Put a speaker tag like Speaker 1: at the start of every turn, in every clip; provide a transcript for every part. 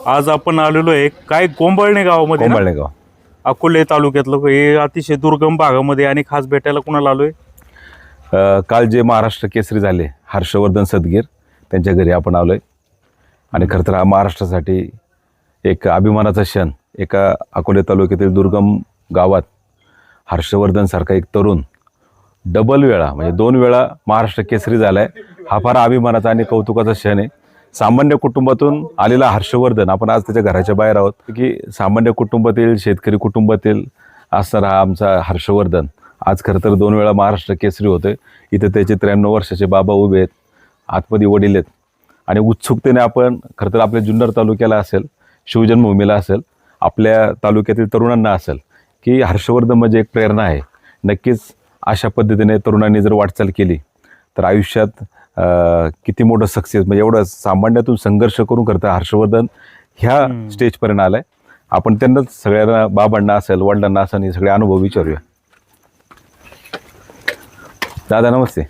Speaker 1: आज आपण आलेलो आहे काय कोंबळणे गावामध्ये ना?
Speaker 2: कोंबळणे गाव
Speaker 1: अकोले तालुक्यातलं हे अतिशय दुर्गम भागामध्ये आणि खास भेटायला कुणाला आलोय?
Speaker 2: काल जे महाराष्ट्र केसरी झाले हर्षवर्धन सदगीर त्यांच्या घरी आपण आलोय आणि खरं तर हा महाराष्ट्रासाठी एक अभिमानाचा क्षण. एका अकोले तालुक्यातील दुर्गम गावात हर्षवर्धन सारखा एक तरुण डबल वेळा म्हणजे 2 वेळा महाराष्ट्र केसरी झालाय. हा फार अभिमानाचा आणि कौतुकाचा क्षण आहे. सामान्य कुटुंबातून आलेला हर्षवर्धन, आपण आज त्याच्या घराच्या बाहेर आहोत की सामान्य कुटुंबातील शेतकरी कुटुंबातील असणारा हा आमचा हर्षवर्धन आज खरं तर 2 वेळा महाराष्ट्र केसरी होतोय. इथे त्याचे 93 वर्षाचे बाबा उभे आहेत, आतमध्ये वडील आहेत आणि उत्सुकतेने आपण खरं तर आपल्या जुन्नर तालुक्याला असेल, शिवजन्मभूमीला असेल, आपल्या तालुक्यातील तरुणांना असेल की हर्षवर्धन म्हणजे एक प्रेरणा आहे. नक्कीच अशा पद्धतीने तरुणांनी जर वाटचाल केली तर आयुष्यात किती मोठं सक्सेस, म्हणजे एवढं सामान्यातून संघर्ष करून करता हर्षवर्धन ह्या स्टेजपर्यंत आलाय. आपण त्यांनाच सगळ्यांना, बाबांना असेल, वडिलांना असेल, हे सगळे अनुभव विचारूया. दादा नमस्ते,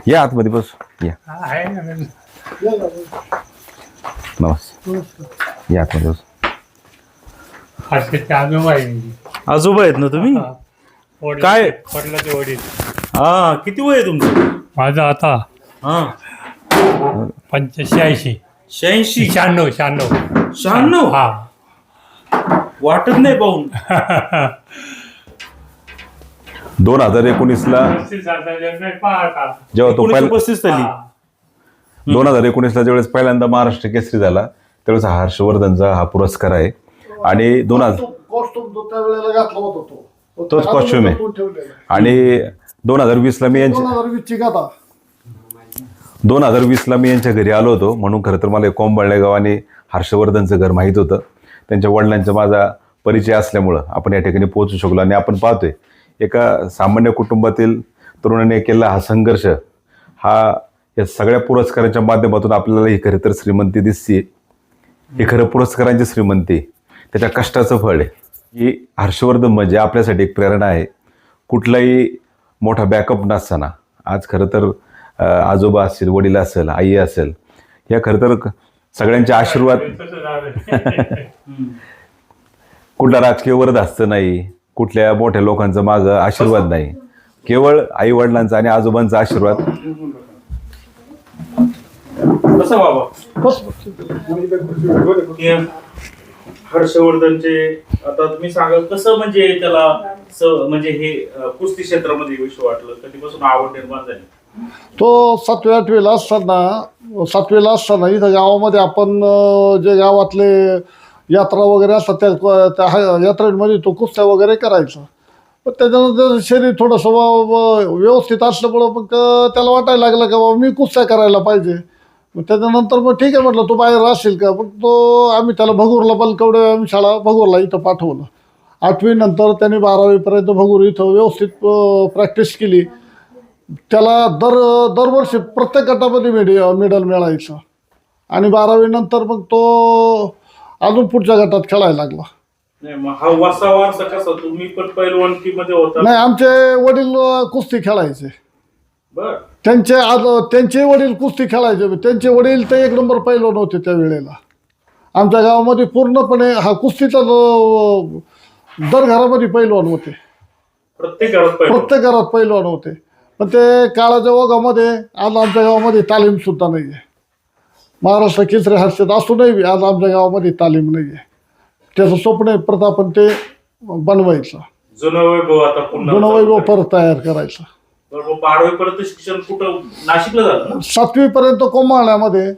Speaker 2: या आतमध्ये बस या. नमस्ते, या आतमध्ये बस.
Speaker 1: आजोबा आहेत ना तुम्ही? काय?
Speaker 3: वडिलाचे वडील.
Speaker 1: हा, किती वय आहे तुमचं?
Speaker 3: माझं आता
Speaker 1: हा,
Speaker 3: 85
Speaker 1: 86
Speaker 3: 96
Speaker 1: 96.
Speaker 3: हा.
Speaker 1: वाटत नाही पाहून.
Speaker 2: 2019ला जेव्हा तो
Speaker 1: 1935 साली.
Speaker 2: 2019ला ज्यावेळेस पहिल्यांदा महाराष्ट्र केसरी झाला त्यावेळेस हा हर्षवर्धनचा हा पुरस्कार आहे. आणि तोच कॉस्ट्युम आहे. आणि 2020ला मी यांच्या घरी आलो होतो, म्हणून खरं तर मला कोंबळणे गाव आणि हर्षवर्धनचं घर माहीत होतं. त्यांच्या वडिलांचा माझा परिचय असल्यामुळं आपण या ठिकाणी पोहोचू शकलो. आणि आपण पाहतोय एका सामान्य कुटुंबातील तरुणाने केलेला हा संघर्ष, हा या सगळ्या पुरस्कारांच्या माध्यमातून आपल्याला ही खरं तर श्रीमंती दिसते. ही खरं पुरस्कारांची श्रीमंती त्याच्या कष्टाचं फळ आहे. ही हर्षवर्धन म्हणजे आपल्यासाठी एक प्रेरणा आहे. कुठलाही मोठा बॅकअप नसताना आज खरं तर आजोबा असेल, वडील असेल, आई असेल, या खरं तर सगळ्यांचे आशीर्वाद, कुठला राजकीय वरदहस्त नाही, कुठल्या मोठ्या लोकांचा मागं आशीर्वाद नाही, केवळ आई वडिलांचा आणि आजोबांचा आशीर्वाद.
Speaker 1: कसं बाबा हर्षवर्धनचे आता तुम्ही सांगा कसं, म्हणजे त्याला म्हणजे हे कुस्ती क्षेत्रामध्ये विषय वाटलं, कधीपासून आवड निर्माण झाली?
Speaker 4: तो 7वी-8वीला असताना इथं गावामध्ये आपण जे गावातले यात्रा वगैरे असतात त्या यात्रेमध्ये तो कुस्त्या वगैरे करायचा. पण त्याच्यानंतर शरीर थोडंसं व्यवस्थित असल्यामुळं मग त्याला वाटायला लागलं का बाबा मी कुस्त्या करायला पाहिजे. मग त्याच्यानंतर मग ठीक आहे म्हटलं, तू बाहेर राहशील का? मग आम्ही त्याला भगूरला, बलकवडे आम्ही शाळा भगूरला इथं पाठवलं. 8वी नंतर त्यांनी 12वीपर्यंत भगूर इथं व्यवस्थित प्रॅक्टिस केली. त्याला दरवर्षी प्रत्येक गटामध्ये मेडल मिळायचं. आणि 12वी नंतर मग तो अजून पुढच्या गटात खेळायला लागला. नाही, आमचे वडील कुस्ती खेळायचे. त्यांचे वडील कुस्ती खेळायचे. त्यांचे वडील ते 1 नंबर पैलवान होते त्या वेळेला. आमच्या गावामध्ये पूर्णपणे हा कुस्तीचा दर घरामध्ये पैलवान होते. प्रत्येक घरात पैलवान होते. पण ते काळाच्या ओघामध्ये आज आमच्या गावामध्ये तालीम सुद्धा नाही आहे. महाराष्ट्र केसरी हर्षद असूनही आज आमच्या गावामध्ये तालीम नाही आहे. त्याचं स्वप्न आहे परत आपण ते बनवायचं, जुनं वैभव परत तयार करायचं.
Speaker 1: 12वी पर्यंत शिक्षण कुठं नाशिकला झालं?
Speaker 4: 7वी पर्यंत कोंबळण्यामध्ये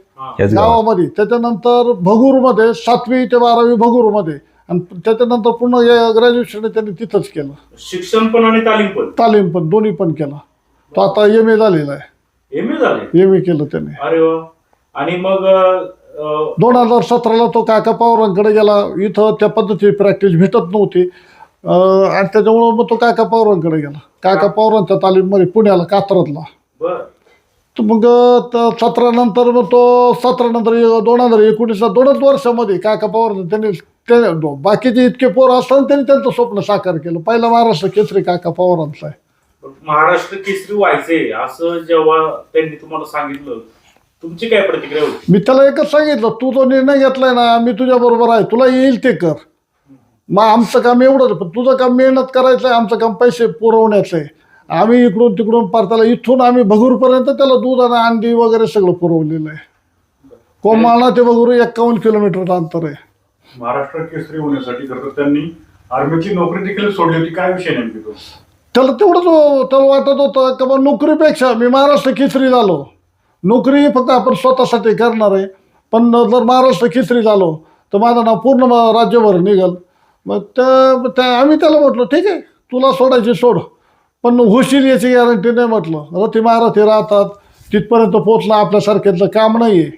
Speaker 4: गावामध्ये, त्याच्यानंतर भगूरमध्ये 7वी ते 12वी भगूरमध्ये, आणि त्याच्यानंतर पुन्हा ग्रॅज्युएशन त्यांनी तिथंच केलं.
Speaker 1: शिक्षण पण आणि तालीम पण दोन्ही पण केलं. तो आता MA झालेला आहे. MA केलं त्याने. अरे वा. आणि मग
Speaker 4: 2017ला तो काका पवारांकडे गेला. इथं त्या पद्धतीची प्रॅक्टिस भेटत नव्हती आणि त्याच्यामुळं मग तो काका पवारांकडे गेला. काका पवारांच्या तालीममध्ये पुण्याला, कात्रजला. तर मग 17 नंतर मग तो 17 नंतर 2019ला 2च वर्षामध्ये काका पवार त्यांनी बाकीचे इतके पोर असताना त्यांनी त्यांचं स्वप्न साकार केलं. पहिला महाराष्ट्र केसरी काका पवारांचा आहे.
Speaker 1: महाराष्ट्र केसरी व्हायचे असं जेव्हा त्यांनी तुम्हाला सांगितलं
Speaker 3: तुमची काय प्रतिक्रिया होती?
Speaker 4: मी त्याला एकच सांगितलं, तू जो निर्णय घेतलाय ना, मी तुझ्या बरोबर आहे, तुला येईल ते कर. मग आमचं काम एवढंच, पण तुझं काम मेहनत करायचं आहे, आमचं काम पैसे पुरवण्याचं आहे. आम्ही इकडून तिकडून पार त्याला इथून आम्ही भगूरपर्यंत त्याला दूध आणि अंडी वगैरे सगळं पुरवलेलं आहे. कोमाळा ते भगूर 51 किलोमीटरचं अंतर आहे.
Speaker 5: महाराष्ट्र केसरी होण्यासाठी खरं तर त्यांनी आर्मीची नोकरी देखील सोडली होती. काय विषय नेमकी तो?
Speaker 4: त्याला तेवढंच त्याला वाटत होतं की बा नोकरीपेक्षा मी महाराष्ट्र केसरी झालो, नोकरी फक्त आपण स्वतःसाठी करणार आहे, पण जर महाराष्ट्र केसरी झालो तर माझं नाव पूर्ण राज्यभर निघाल. मग त्या आम्ही त्याला म्हटलं ठीक आहे, तुला सोडायची सोड, पण होशील याची गॅरंटी नाही. म्हटलं रथी महारथी राहतात, तिथपर्यंत पोचणं आपल्यासारख्यातलं काम नाही आहे,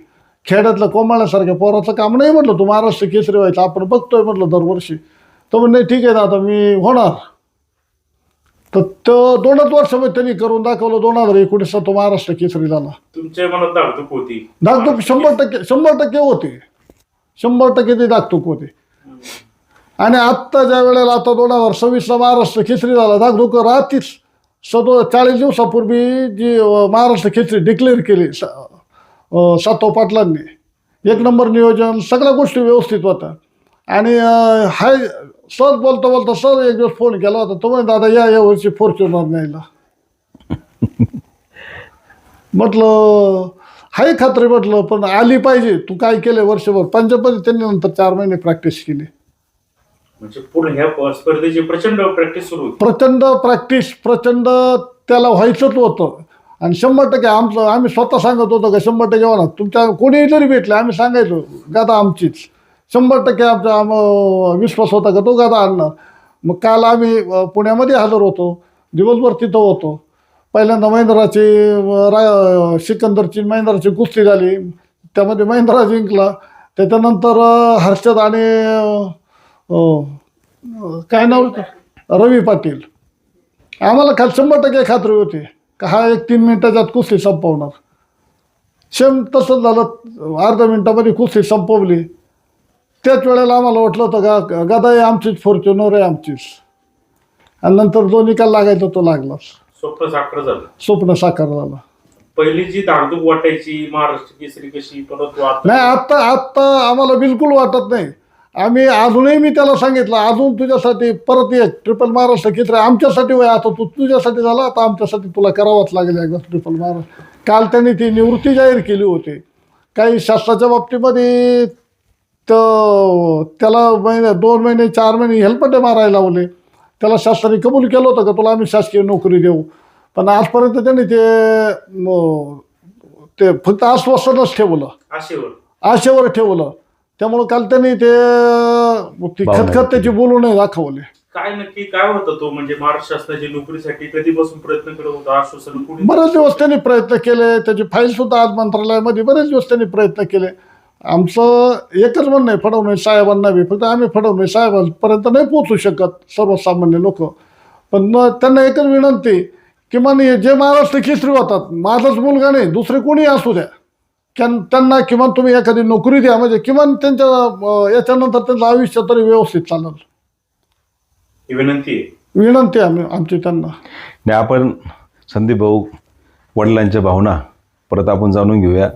Speaker 4: खेड्यातलं कोमाळ्यासारख्या पोराचं काम नाही. म्हटलं तू महाराष्ट्र केसरी व्हायचं, आपण बघतोय म्हटलं दरवर्षी. तर म्हणजे नाही ठीक आहे ना, आता मी होणार. तर 2च वर्षामध्ये त्यांनी करून दाखवलं. 2019 तो महाराष्ट्र केसरी झाला.
Speaker 3: तुमच्या मनात धाकधूक होती?
Speaker 4: धाकधूक 100% होते, 100% ते धाकधूक होते. आणि आत्ता ज्या वेळेला आता 2026ला महाराष्ट्र केसरी झाला, धाकधूक राहतीच. 40 दिवसापूर्वी जी महाराष्ट्र केसरी डिक्लेअर केली सातव पाटलांनी, 1 नंबर नियोजन, सगळ्या गोष्टी व्यवस्थित होत्या. आणि हाय सहज बोलता सहज एक दिवस फोन केला होता, तो म्हणे दादा या वर्षी फॉर्च्युनर न्यायला. म्हटलं हाय खात्री, म्हटलं पण आली पाहिजे. तू काय केलं वर्षभर? पंजाबमध्ये त्यांनी नंतर 4 महिने प्रॅक्टिस केली.
Speaker 3: म्हणजे पूर्ण ह्या स्पर्धेची प्रचंड प्रॅक्टिस सुरू होती.
Speaker 4: प्रचंड त्याला व्हायचंच होतं. आणि 100% आम्ही स्वतः सांगत होतो का 100% होणार. तुमच्या कोणीही जरी भेटले आम्ही सांगायचो गादा आमचीच. 100% आमचा विश्वास होता का तो गादा आणणार. मग काल आम्ही पुण्यामध्ये हजर होतो, दिवसभर तिथं होतो. पहिल्यांदा सिकंदरची महेंद्राची कुस्ती झाली, त्यामध्ये महेंद्रा जिंकला. त्याच्यानंतर हर्षद आणि काय नाव होतं रवी पाटील. आम्हाला काल 100% खात्री होती का हा 3 मिनिटाच्यात कुस्ती संपवणार. सेम तसंच झालं, अर्ध्या मिनिटामध्ये कुस्ती संपवली. त्याच वेळेला आम्हाला वाटलं होतं का गदा आहे आमचीच, फॉर्च्युनर आहे आमचीच. आणि नंतर जो निकाल लागायचा तो लागलाच. स्वप्न साकार झालं.
Speaker 3: पहिली जी धाकधूक वाटायची महाराष्ट्र केसरी कशी, परत
Speaker 4: नाही आत्ता आम्हाला बिलकुल वाटत नाही. आम्ही अजूनही मी त्याला सांगितलं, अजून तुझ्यासाठी परत एक ट्रिपल महाराष्ट्र केसरी आमच्यासाठी वय. आता तू तुझ्यासाठी झाला, आता आमच्यासाठी तुला करावाच लागेल एकदा ट्रिपल महाराष्ट्र. काल त्यांनी ती निवृत्ती जाहीर केली होती. काही शास्त्राच्या बाबतीमध्ये तर त्याला 2 महिने 4 महिने हेल्पटे मारायला लावले. त्याला शास्त्राने कबूल केलं होतं का तुला आम्ही शासकीय नोकरी देऊ, पण आजपर्यंत त्यांनी ते फक्त आश्वासनच ठेवलं, आशेवर ठेवलं. त्यामुळं काल त्यांनी ते खतखत त्याची बोलून दाखवले.
Speaker 3: काय नक्की काय होतं तो, म्हणजे महाराष्ट्र शासनाची नोकरीसाठी कधीपासून प्रयत्न करत होता? आश्वासन
Speaker 4: बरेच दिवस त्यांनी प्रयत्न केले. त्याची फाईल सुद्धा आज मंत्रालयामध्ये बरेच दिवस त्यांनी प्रयत्न केले. आमचं एकच म्हणणं आहे फडणवीस साहेबांना बी, फक्त आम्ही फडणवीस साहेबांपर्यंत नाही पोचू शकत सर्वसामान्य लोक, पण त्यांना एकच विनंती किमान जे महाराष्ट्र केसरी होतात, माझाच मुलगा नाही दुसरे कोणी असू द्या, त्यांना किमान तुम्ही एखादी नोकरी द्या, म्हणजे किमान त्यांच्या याच्यानंतर त्यांचं आयुष्य तरी व्यवस्थित चालेल. विनंती आमची त्यांना.
Speaker 2: नाही, आपण संदीप भाऊ वडिलांच्या भावना परत आपण जाणून घेऊया.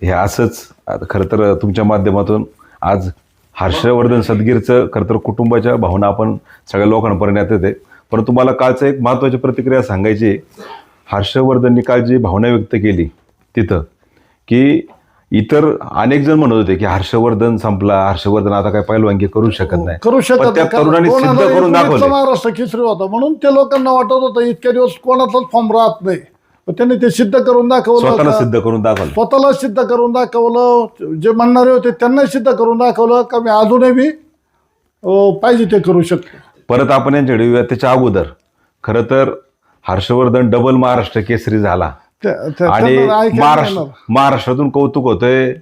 Speaker 2: हे असंच खरं तर तुमच्या माध्यमातून आज हर्षवर्धन सदगीरचं खरं तर कुटुंबाच्या भावना आपण सगळ्या लोकांपर्यंत येते. परंतु मला कालचं एक महत्त्वाची प्रतिक्रिया सांगायची. हर्षवर्धननी काल जी भावना व्यक्त केली तिथं, की इतर अनेक जण म्हणत होते की हर्षवर्धन संपला, हर्षवर्धन आता काय पैलवानगी करू शकत नाही. त्या तरुणांनी सिद्ध करून दाखवलं.
Speaker 4: महाराष्ट्र केसरी होता म्हणून ते लोकांना वाटत होतं इतक्या दिवस कोणाचाच फॉर्म राहत नाही, पण त्यांनी ते सिद्ध करून दाखवलं.
Speaker 2: स्वतःला सिद्ध करून दाखवलं. जे म्हणणारे होते त्यांना सिद्ध करून दाखवलं का मी अजूनही बी पाहिजे ते करू शकतो. परत आपण यांच्याकडे येऊया. त्याच्या अगोदर खरं तर हर्षवर्धन डबल महाराष्ट्र केसरी झाला आणि महाराष्ट्रातून कौतुक होतोय,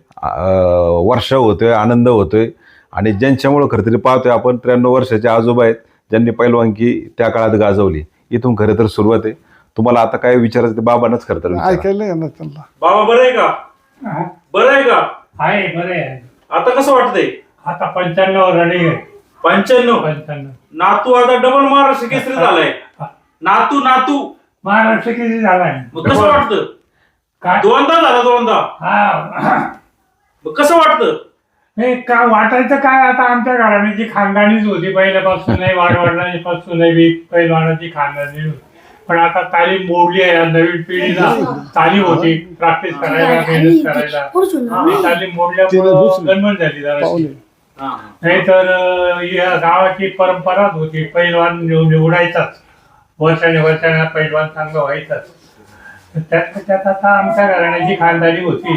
Speaker 2: वर्षा होतोय, आनंद होतोय. आणि ज्यांच्यामुळे खरं तरी पाहतोय आपण 93 वर्षाचे आजोबा आहेत ज्यांनी पैलवानगी त्या काळात गाजवली. इथून खरं तर सुरुवात आहे. तुम्हाला आता काय विचारायचं ते बाबांनाच खरं तर
Speaker 4: ऐकायला ना त्यांना.
Speaker 3: बाबा बरं आहे का? बरं आहे का?
Speaker 6: आहे बरं आहे.
Speaker 3: आता कसं वाटतंय?
Speaker 6: आता 95 रनिंग आहे.
Speaker 3: 95. नातू आता डबल महाराष्ट्र केसरी झालाय. नातू
Speaker 6: महाराष्ट्र केसरी झालाय.
Speaker 3: मग कसं वाटतं?
Speaker 6: काय
Speaker 3: दोनदा झाला दोनदा.
Speaker 6: हा
Speaker 3: मग कसं वाटतं?
Speaker 6: नाही का वाटायचं काय, आता आमच्या घराने जी खानदानीच होती पहिल्यापासून, नाही वाडवडिलांपासून नाही पहिलवानाची खानदानी होती. पण आता तालीम मोडली आहे. नवीन पिढीला तालीम होती प्रॅक्टिस करायला, मेहनत करायला. ती तालीम मोडल्यामुळे गणमत झाली जरा. नाही तर या गावाची परंपराच होती, पैलवान निवडायचाच, वर्षाने पैलवान चांगलं व्हायचाच. त्यात आता आमच्या घराण्याची खानदानी होती.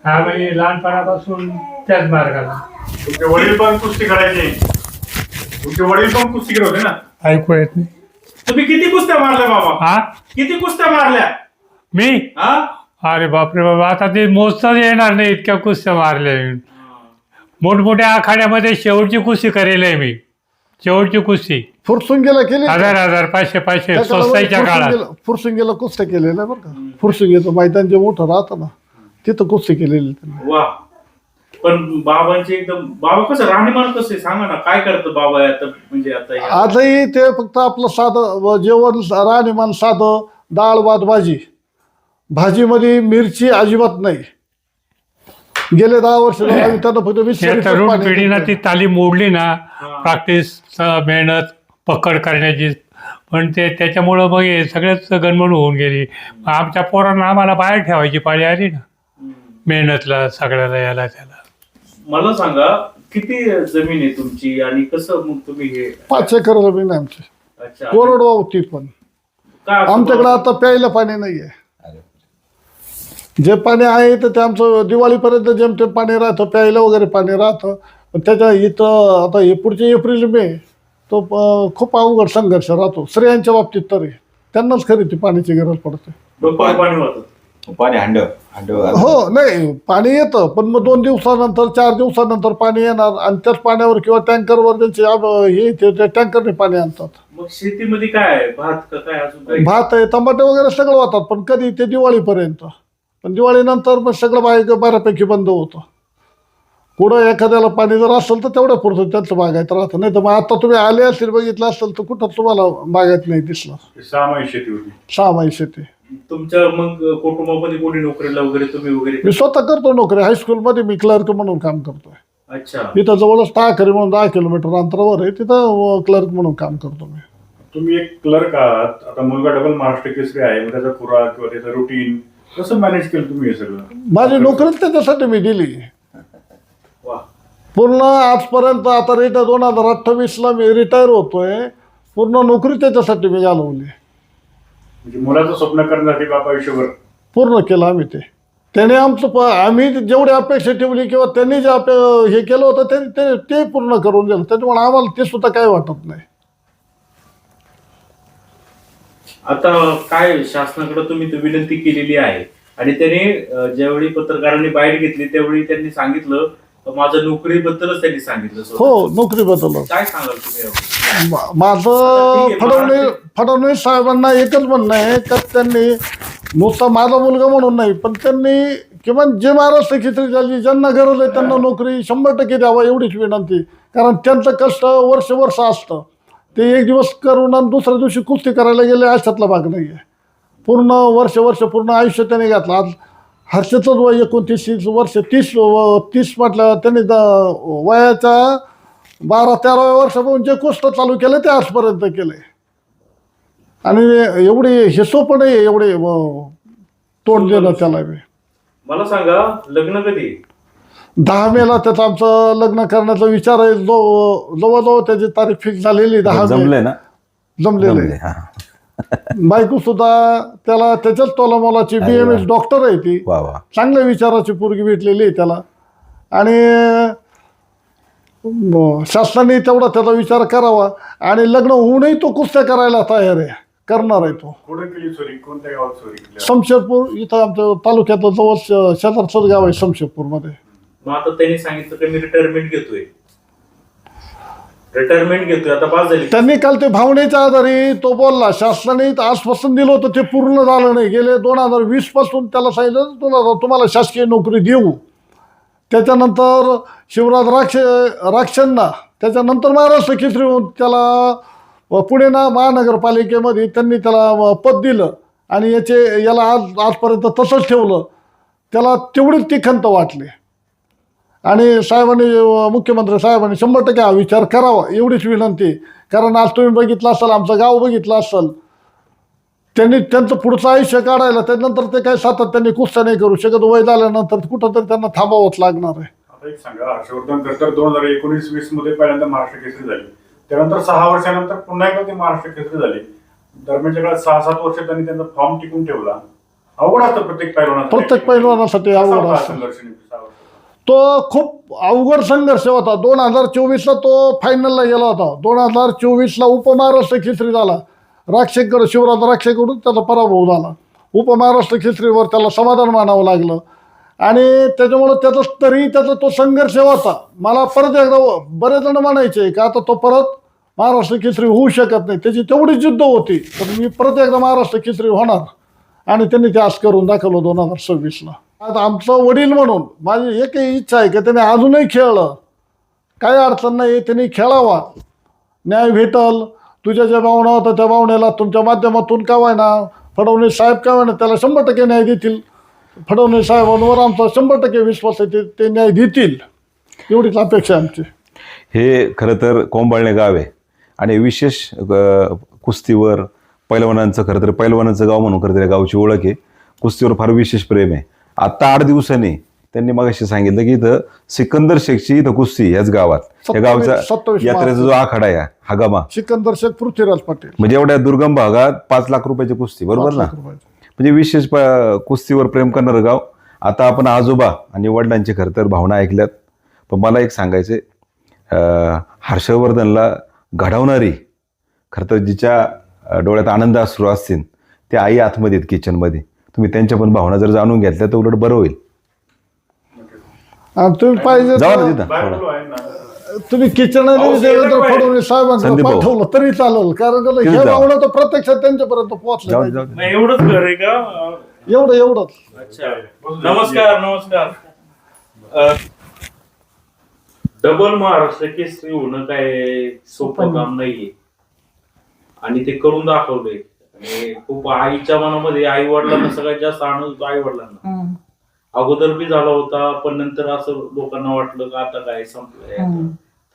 Speaker 6: हा म्हणजे लहानपणापासून त्याच मार्गाला.
Speaker 5: तुमचे वडील पण कुस्ती करायचे, तुमचे वडील पण कुस्ती करत होते ना?
Speaker 6: ऐकू येत नाही.
Speaker 3: तुम्ही किती कुस्त्या मारल्या बाबा?
Speaker 6: हा
Speaker 3: किती कुस्त्या मारल्या?
Speaker 6: मी
Speaker 3: हा?
Speaker 6: अरे बापरे बाबा, आता ते मोजताच येणार नाही इतक्या कुस्त्या मारल्या. मोठमोठ्या आखाड्यामध्ये शेवटची कुस्ती करेल आहे मी. शेवटची कुस्ती
Speaker 4: फुरसुंगीला केली,
Speaker 6: 1000 500 स्वस्ताईच्या काळात.
Speaker 4: फुरसुंगीला कुस्त्या केलेल्या बरं का. फुरसुंगीचं मैदान जे मोठं राहतं ना, तिथं कुस्ती केलेली त्यांनी.
Speaker 3: वा. पण बाबांचे एकदम, बाबा कसं राहणीमान कसं आहे सांगा ना, काय करतं बाबा आता? म्हणजे आता
Speaker 4: आजही ते फक्त आपलं साधं जेवण, राहणीमान साधं, डाळ भात भाजी. भाजीमध्ये मिरची अजिबात नाही. गेले 10 वर्ष त्यांना फक्त
Speaker 6: त्या तरुण पिढीनं ती तालीम मोडली ना, प्रॅक्टिस, मेहनत, पकड करण्याची. पण त्याच्यामुळं मग हे सगळेच गणमण होऊन गेली. आमच्या पोरांना आम्हाला बाहेर ठेवायची पाळी आली ना, मेहनतला सगळ्याला याला त्याला.
Speaker 3: मला सांगा, किती जमीन आहे तुमची आणि कसं मग तुम्ही हे?
Speaker 4: 5 एकर जमीन आहे आमची.
Speaker 3: अच्छा.
Speaker 4: कोरडवाहू ती पण.
Speaker 3: काय असं
Speaker 4: आमच्याकडे आता प्यायला पाणी नाहीये. जे पाणी आहे तर ते आमचं दिवाळीपर्यंत जेमतेम पाणी राहतं, प्यायला वगैरे पाणी राहतं. पण त्याच्या इथं आता हे पुढचे एप्रिल मे तो खूप अवघड संघर्ष राहतो स्त्रियांच्या बाबतीत. तरी त्यांनाच खरी ती पाण्याची गरज पडते.
Speaker 3: डोक्यावर पाणी वाहतं?
Speaker 2: पाणी हंड
Speaker 4: हो, नाही पाणी येतं, पण मग 2 दिवसानंतर 4 दिवसानंतर पाणी येणार आणि त्याच पाण्यावर किंवा टँकरवर त्यांचे हे टँकरने पाणी आणतात.
Speaker 3: मग शेतीमध्ये काय आहे? भात का काय अजून काही?
Speaker 4: भात आहे, टमाटे वगैरे सगळं होतात, पण कधी ते दिवाळीपर्यंत. पण दिवाळीनंतर मग सगळं बऱ्यापैकी बंद होतं. कुठं एखाद्याला पाणी जर असेल तर तेवढ्या पुरतं त्यांचं बागायत राहतं. नाही तर मग आता तुम्ही आले असेल, बघितलं असेल तर कुठं तुम्हाला बागायत नाही दिसलं.
Speaker 5: 6 महिने शेती होती.
Speaker 4: 6 महिने शेती.
Speaker 3: तुमच्या मग कुटुंबामध्ये कोणी नोकरीला वगैरे तुम्ही वगैरे?
Speaker 4: मी स्वतः करतो नोकरी. हायस्कूलमध्ये मी क्लर्क म्हणून काम करतोय.
Speaker 3: अच्छा.
Speaker 4: इथं जवळच टाकरी म्हणून 10 किलोमीटर अंतरावर आहे, तिथं क्लर्क म्हणून काम करतो मी.
Speaker 5: तुम्ही एक क्लर्क आहात, आता मुलगा डबल महाराष्ट्र केसरी आहे, मग त्याचा खुराक किंवा त्याचं रुटीन कसं मॅनेज केलं तुम्ही हे सगळं?
Speaker 4: माझी नोकरीच त्याच्यासाठी मी दिली
Speaker 3: वा.
Speaker 4: पूर्ण आजपर्यंत. आता 2028ला मी रिटायर होतोय. पूर्ण नोकरी त्याच्यासाठी मी घालवली.
Speaker 5: म्हणजे मुलाचं स्वप्न करण्यासाठी बाबा आयुष्यभर
Speaker 4: पूर्ण केलं आम्ही ते. त्याने आमचं आम्ही जेवढी अपेक्षा ठेवली किंवा त्यांनी जे हे केलं होतं ते पूर्ण करून दिलं. त्याच्यामुळे आम्हाला ते सुद्धा काही वाटत नाही.
Speaker 3: आता काय शासनाकडे तुम्ही विनंती केलेली आहे आणि त्याने ज्यावेळी पत्रकारांनी बाहेर घेतली त्यावेळी त्यांनी सांगितलं, माझं नोकरीबद्दलच त्यांनी सांगितलं.
Speaker 4: हो, नोकरीबद्दल
Speaker 3: काय सांगाल तुम्ही?
Speaker 4: माझं फडणवीस साहेबांना एकच म्हणणं आहे का त्यांनी नुसता माझा मुलगा म्हणून नाही, पण त्यांनी किमान जे महाराष्ट्र केसरी झाली, ज्यांना गरज आहे त्यांना नोकरी 100% द्यावा एवढीच विनंती. कारण त्यांचं कष्ट वर्ष असतं. ते एक दिवस करून आणि दुसऱ्या दिवशी कुस्ती करायला गेले अशातला भाग नाही आहे. पूर्ण वर्ष पूर्ण आयुष्य त्याने घातलं. आज हर्षदच वय 29 वर्ष, 30 म्हटलं त्यांनी वयाच्या 12-13व्या वर्षापासून जे कुस्ती चालू केलं ते आजपर्यंत केले. आणि एवढे हिशो पण आहे, एवढे तोंड देणं त्याला.
Speaker 3: मला सांगा, लग्न कधी?
Speaker 4: 10 मेला त्याचं आमचं लग्न करण्याचा विचार आहे. जवळजवळ त्याची तारीख फिक्स झालेली. 10
Speaker 2: जमले ना?
Speaker 4: जमलेले. बायको सुद्धा त्याला त्याच्याच तोलामोलाची BMS डॉक्टर आहे ती. चांगल्या विचाराची पोरगी भेटलेली आहे त्याला. आणि शासनाने तेवढा त्याचा विचार करावा. आणि लग्न होऊनही तो कुस्त्या करायला तयार आहे, करणार आहे तो.
Speaker 5: कुठे केली चोरी? कोणत्या गावात चोरी?
Speaker 4: शमशेरपूर इथं आमच्या तालुक्यातलं जवळ शेजारचंच गाव आहे शमशेरपूरमध्ये.
Speaker 3: मग आता त्यांनी सांगितलं की मी रिटायरमेंट घेतोय आता पास झाली.
Speaker 4: त्यांनी काल ते भावनेच्या आधारे तो बोलला. शासनाने आश्वासन दिलं होतं, ते पूर्ण झालं नाही. गेले 2020 पासून त्याला सांगितलं तुम्हाला शासकीय नोकरी देऊ. त्याच्यानंतर शिवराज राक्षांना त्याच्यानंतर महाराष्ट्र केसरी होऊन त्याला पुणे महानगरपालिकेमध्ये त्यांनी त्याला पद दिलं. आणि याला आजपर्यंत तसंच ठेवलं, त्याला तेवढीच ती खंत वाटली. आणि साहेबांनी, मुख्यमंत्री साहेबांनी 100% हा विचार करावा एवढीच विनंती. कारण आज तुम्ही बघितलं असाल, आमचं गाव बघितलं असाल, त्यांनी त्यांचं पुढचं आयुष्य काढायला त्यानंतर ते काही सातत्याने कुस्त्या नाही करू शकत. वय झाल्यानंतर कुठंतरी त्यांना थांबावंच लागणार आहे.
Speaker 5: आता एक सांगा, हर्षवर्धन खरतर 2019-20 मध्ये पहिल्यांदा महाराष्ट्र केसरी झाली, त्यानंतर 6 वर्षानंतर पुन्हा एकदा ती महाराष्ट्र केसरी झाली. दरम्यानच्या काळात 6-7 वर्ष त्यांनी त्यांचा फॉर्म टिकून ठेवला. अवघड असतं प्रत्येक
Speaker 4: पैलवानासाठी अवघड असतं. तो खूप अवघड संघर्ष होता. 2024ला तो फायनलला गेला होता. 2024ला उपमहाराष्ट्र केसरी झाला. राक्षेकडे, शिवराज राक्षेकडून त्याचा पराभव झाला. उपमहाराष्ट्र केसरीवर त्याला समाधान मानावं लागलं. आणि त्याच्यामुळं त्याचा तो संघर्ष होता. मला परत एकदा, बरेच जण म्हणायचे की आता तो परत महाराष्ट्र केसरी होऊ शकत नाही, त्याची तेवढी जिद्द होती. तर मी परत एकदा महाराष्ट्र केसरी होणार, आणि त्यांनी ते आज करून दाखवलं 2026ला. आता आमचं वडील म्हणून माझी एकही इच्छा आहे की त्याने अजूनही खेळलं, काही अडचण नाही, त्यांनी खेळावा. न्याय भेटल. तुझ्या ज्या भावना होत्या त्या भावनेला तुमच्या माध्यमातून का व्हायना, फडणवीस साहेब का व्हायना, त्याला 100% न्याय देतील. फडणवीस साहेबांवर आमचा 100% विश्वास आहे, ते न्याय देतील, एवढीच अपेक्षा आमची.
Speaker 2: हे खरं तर कोंबाळणे गाव आहे आणि विशेष कुस्तीवर पैलवानांचं, खरं तर पैलवानांचं गाव म्हणून खरं तर गावची ओळख आहे. कुस्तीवर फार विशेष प्रेम आहे. आता 8 दिवसांनी त्यांनी मगाशी सांगितलं की इथं सिकंदर शेखची इथं कुस्ती याच गावात, या गावचा
Speaker 4: 27
Speaker 2: यात्रेचा जो आखाडा आहे हगामा,
Speaker 4: सिकंदर शेख, पृथ्वीराज पाटील,
Speaker 2: म्हणजे एवढ्या दुर्गम भागात 5 लाख रुपयाची कुस्ती, बरोबर ना. म्हणजे विशेष कुस्तीवर प्रेम करणारं गाव. आता आपण आजोबा आणि वडिलांची खरं तर भावना ऐकल्यात. पण मला एक सांगायचं, हर्षवर्धनला घडवणारी, खरं तर जिच्या डोळ्यात आनंद अश्रू असतील, त्या आई आतमध्ये आहेत किचनमध्ये. तुम्ही त्यांच्या पण भावना जर जाणून घेतल्या तर उलट बरं होईल.
Speaker 4: तुम्ही पाहिजे तुम्ही किचन फडणवीस साहेबांना पाठवलं तरी चालेल, कारण हे भावना तर प्रत्यक्षात त्यांच्यापर्यंत पोहोचलं.
Speaker 3: एवढंच घर आहे का?
Speaker 4: एवढंच.
Speaker 3: अच्छा, नमस्कार. डबल महाराष्ट्र केसरी होणं काय सोपं काम नाहीये, आणि ते करून दाखवलंय. आणि खूप आईच्या मनामध्ये, आई वडिलांना सगळ्यात जास्त आनंद होतो. आई वडिलांना अगोदर बी झाला होता, पण नंतर असं लोकांना वाटलं का आता काय संपलंय,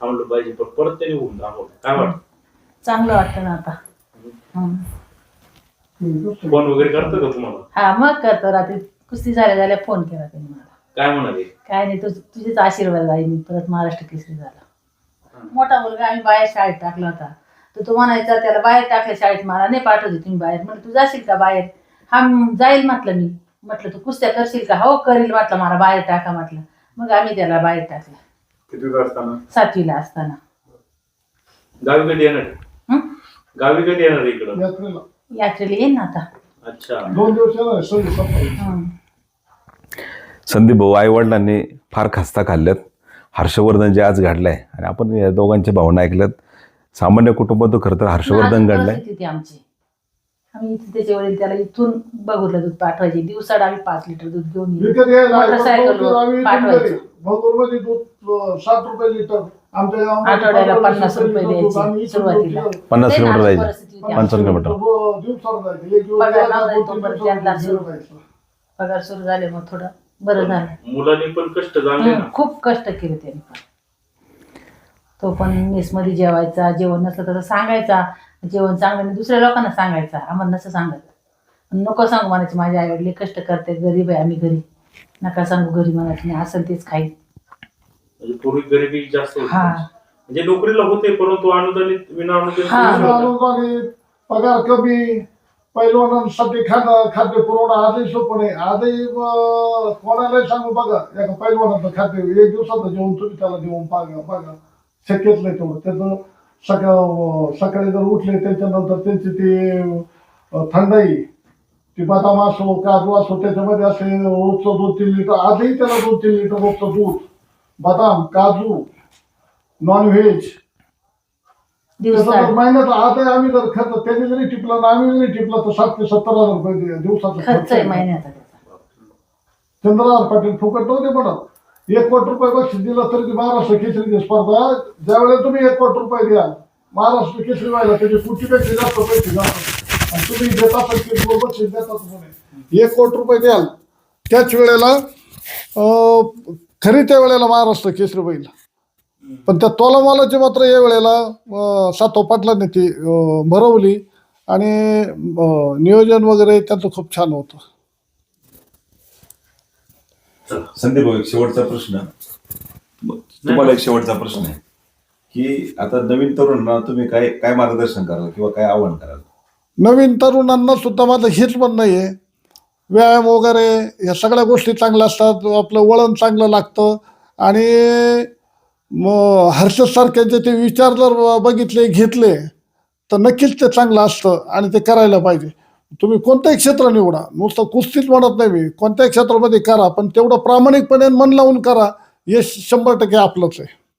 Speaker 3: थांबलं पाहिजे, पण परत त्यांनी होऊन दाखवलं. काय वाटतं?
Speaker 7: चांगलं वाटतं ना आता.
Speaker 3: फोन वगैरे करतो का तुम्हाला?
Speaker 7: हा, मग करतो. रात्री कुस्ती झाल्या फोन केला त्यांनी मला.
Speaker 3: काय म्हणाले?
Speaker 7: काय नाही, तुझेच आशीर्वाद आहे, मी परत महाराष्ट्र केसरी झाला. मोठा मुलगा आम्ही बाहेर शाळेत टाकला होता, तर तो म्हणायचा त्याला बाहेर टाकलं शाळेत, मला नाही पाठवते तुम्ही बाहेर. म्हटलं तू जाशील का बाहेर? हा, जाईल म्हटलं मी. म्हटलं तू कुस्त्या करशील का? हो करील म्हटलं, मला बाहेर टाका म्हटलं. मग आम्ही त्याला बाहेर टाकलं.
Speaker 5: किती असताना?
Speaker 7: 7वीला असताना.
Speaker 3: गावी कधी येणार? गावी कधी येणार इकडं?
Speaker 7: यात्रेला येईन ना आता.
Speaker 3: अच्छा,
Speaker 4: 2 दिवस येणार.
Speaker 2: संदीप भाऊ, आई वडिलांनी फार खस्ता खाल्ल्यात. हर्षवर्धन जे आज घडलाय, आणि आपण या दोघांच्या भावना ऐकल्यात. सामान्य कुटुंबात खरं तर हर्षवर्धन घडलाय.
Speaker 7: आमची आम्ही इथे त्याच्या वडील त्याला इथून बघूरला दूध पाठवायचे. दिवसाला आम्ही 5 लिटर दूध घेऊन मोटरसायकल पाठवायचं.
Speaker 4: भगूरमध्ये दूध 7 रुपये लिटर. आमच्या गावात
Speaker 7: आठवड्याला 50 रुपये द्यायचे सुरुवातीला.
Speaker 2: 50 किलोमीटर जायचे, 50 किलोमीटर.
Speaker 7: पगार सुरू झाले, मग थोडं बरं झालं.
Speaker 3: मुलांनी पण कष्ट झाले ना,
Speaker 7: खूप कष्ट केले त्यांनी पण. तो पण मेसमध्ये जेवायचा, जेवण नसलं तर सांगायचा, जेवण चांगलं नाही दुसऱ्या लोकांना सांगायचा, आम्हाला नसं सांगायचं. नको सांगू म्हणायचे, माझे आई वडील कष्ट करते, गरीब आहे आम्ही, घरी नका सांगू, घरी म्हणायचं नाही, असेल तेच खाईल.
Speaker 3: म्हणजे पूर्वी गरिबी जास्त होती. म्हणजे नोकरीला होते, परंतु अनुदानित
Speaker 4: अनुदानित पगार कमी. पैलवानांसाठी खाद्य पुरवणा आजही सोपं नाही. आजही कोणालाही सांगू बघा, एका पैलवानाचं खाद्य 1 दिवसाचं जेवण तुम्ही त्याला देऊन बघा, शक्यच नाही तेवढं. त्याचं सकाळी जर उठले त्याच्यानंतर त्यांची ती थंडाई, ती बदाम असो, काजू असो, त्याच्यामध्ये असे रोजचं 2-3 लिटर, आजही त्याला 2-3 लिटर रोजचं दूध, बदाम, काजू, नॉनव्हेज. महिन्यात आजही आम्ही जर खर्च त्यांनी जरी टिपला ना आम्ही जरी टिपला तर 7,000 ते 70,000 रुपये दिवसाचा
Speaker 7: खर्च आहे महिन्याचा.
Speaker 4: चंद्रहार पाटील फुकट नव्हते म्हणत. 1 कोटी रुपये बक्षीस दिलं तरी ती महाराष्ट्र केसरीची स्पर्धा, ज्यावेळेला तुम्ही 1 कोटी रुपये द्या महाराष्ट्र केसरी व्हायला त्याचे कोटीपेक्षा जास्त पैसे जातात. आणि तुम्ही देतात बक्षीस देतात म्हणे 1 कोटी रुपये द्याल त्याच वेळेला खरी त्या वेळेला महाराष्ट्र केसरी बैल. पण त्या तोलामालाची मात्र या वेळेला सातो पाटलांनी ती भरवली आणि नियोजन वगैरे त्याचं खूप छान होतं.
Speaker 2: संदीप भाऊ, एक शेवटचा प्रश्न तुम्हाला, एक शेवटचा प्रश्न आहे की आता नवीन तरुणांना तुम्ही काय काय मार्गदर्शन कराल किंवा काय आव्हान कराल?
Speaker 4: नवीन तरुणांना सुद्धा माझं हेच म्हणणं आहे, व्यायाम वगैरे ह्या सगळ्या गोष्टी चांगल्या असतात, आपलं वळण चांगलं लागतं आणि मग हर्षद सारख्यांचे ते विचार जर बघितले घेतले तर नक्कीच ते चांगलं असतं आणि ते करायला पाहिजे. तुम्ही कोणतंही क्षेत्र निवडा, नुसतं कुस्तीच म्हणत नाही मी, कोणत्याही क्षेत्रामध्ये करा, पण तेवढं प्रामाणिकपणे मन लावून करा, यश 100% आपलंच आहे.